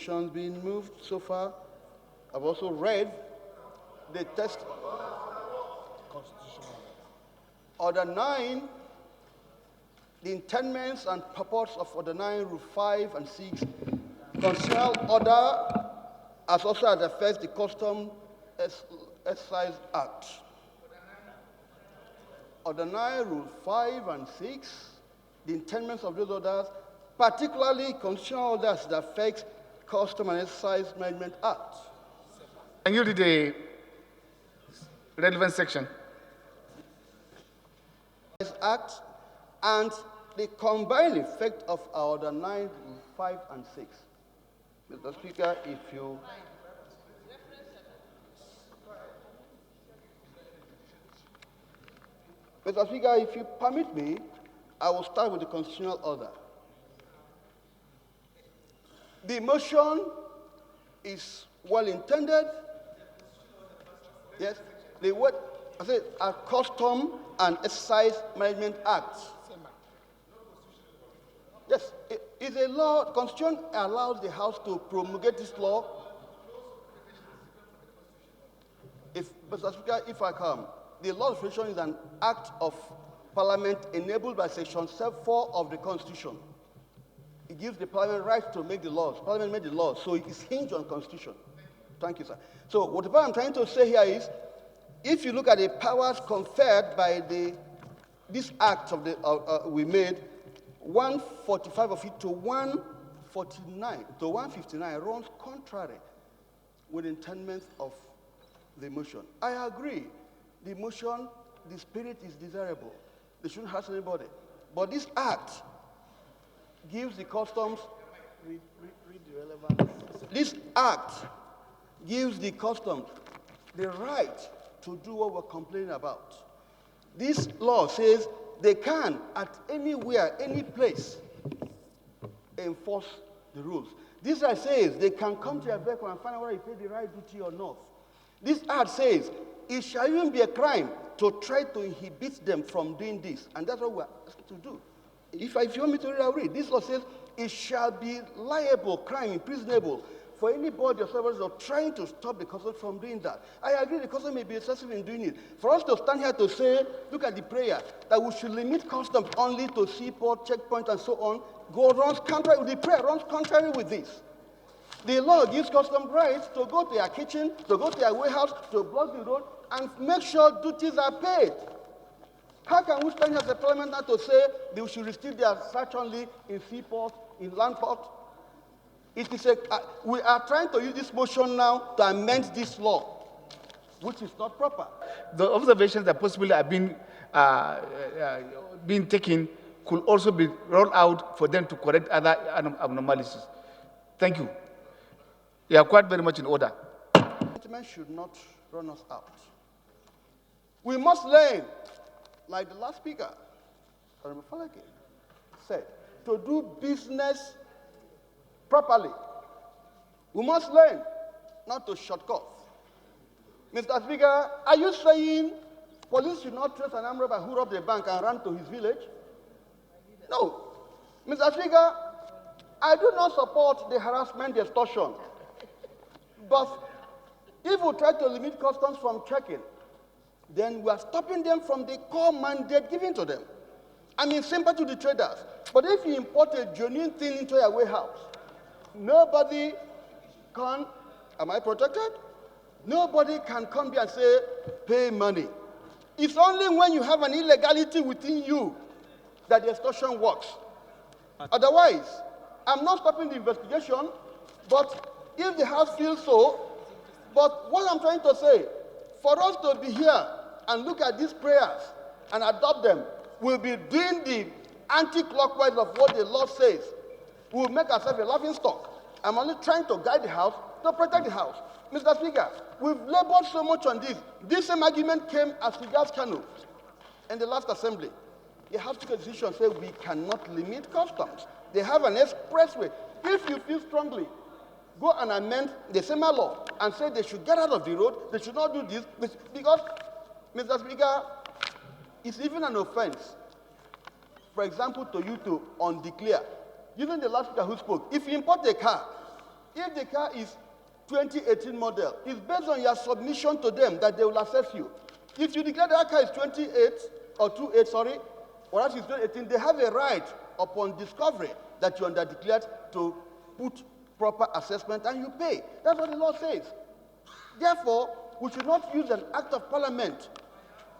motions being moved so far. I've also read the text. Order 9, the intendments and purports of Order 9, Rule 5 and 6, constitutional order as also as affects the Custom Excise Act. Order 9, Rule 5 and 6, the intendments of those orders, particularly constitutional orders that affect Custom and Excise Management Act. Can you read the relevant section? Act and the combined effect of Order 9, Rule 5 and 6. Mr. Speaker, if you... Mr. Speaker, if you permit me, I will start with the constitutional order. The motion is well intended. Yes, the word, I said, a Custom and Excise Management Act. Yes, it is a law. The Constitution allows the House to promulgate this law. Mr. Speaker, if I come, the law of federation is an act of Parliament enabled by Section 4 of the Constitution. It gives the Parliament right to make the laws. Parliament made the laws, so it is hinged on Constitution. Thank you, sir. So whatever I'm trying to say here is, if you look at the powers conferred by this act of the we made, 145 of it to 149 to 159 runs contrary with the intendments of the motion. I agree. The motion, the spirit is desirable. They shouldn't hurt anybody. But this act gives the customs. Read the relevant. This act gives the customs the right to do what we're complaining about. This law says they can, at anywhere, any place, enforce the rules. This act says they can come to your vehicle and find out whether you pay the right duty or not. This act says it shall even be a crime to try to inhibit them from doing this. And that's what we're asking to do. If you want me to read, I'll read. This law says it shall be liable, crime, imprisonable for anybody or somebody or trying to stop the custom from doing that. I agree the custom may be excessive in doing it. For us to stand here to say, look at the prayer, that we should limit customs only to seaport, checkpoint, and so on, runs contrary with the prayer, runs contrary with this. The law gives customs rights to go to your kitchen, to go to your warehouse, to block the road, and make sure duties are paid. How can we stand here as a parliament now to say they should restrict their search only in seaport, in land port? It is we are trying to use this motion now to amend this law, which is not proper. The observations that possibly have been taken could also be rolled out for them to correct other abnormalities. Thank you. You are quite very much in order. Gentlemen should not run us out. We must learn, like the last speaker, said, to do business properly. We must learn not to shortcut. Mr. Speaker, are you saying police should not trace an armed robber who robbed a bank and ran to his village? No. Mr. Speaker, I do not support the harassment, the extortion. But if we try to limit customs from checking, then we are stopping them from the core mandate given to them. I'm in sympathy to the traders. But if you import a genuine thing into your warehouse, nobody can, am I protected? Nobody can come here and say, pay money. It's only when you have an illegality within you that the extortion works. Otherwise, I'm not stopping the investigation, but if the House feels so, but what I'm trying to say, for us to be here and look at these prayers and adopt them, we'll be doing the anti-clockwise of what the law says. We'll make ourselves a laughing stock. I'm only trying to guide the House, to protect the House. Mr. Speaker, we've labored so much on this. This same argument came as regards Kano in the last assembly. The House took a decision and said we cannot limit customs. They have an expressway. If you feel strongly, go and amend the same law and say they should get out of the road, they should not do this, because, Mr. Speaker, it's even an offense, for example, to you to undeclare. Using the last speaker who spoke, if you import a car If the car is 2018 model, it's based on your submission to them that they will assess you. If you declare that car is 28 or 28, sorry, or that is 2018, they have a right upon discovery that you under-declared to put proper assessment and you pay. That's what the law says. Therefore, we should not use an act of parliament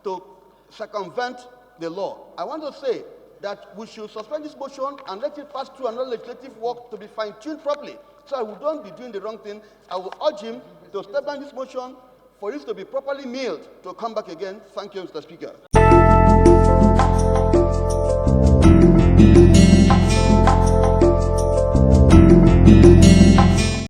to circumvent the law. I want to say that we should suspend this motion and let it pass through another legislative work to be fine-tuned properly, so we don't be doing the wrong thing. I will urge him to step down this motion for it to be properly mailed to come back again. Thank you, Mr. Speaker.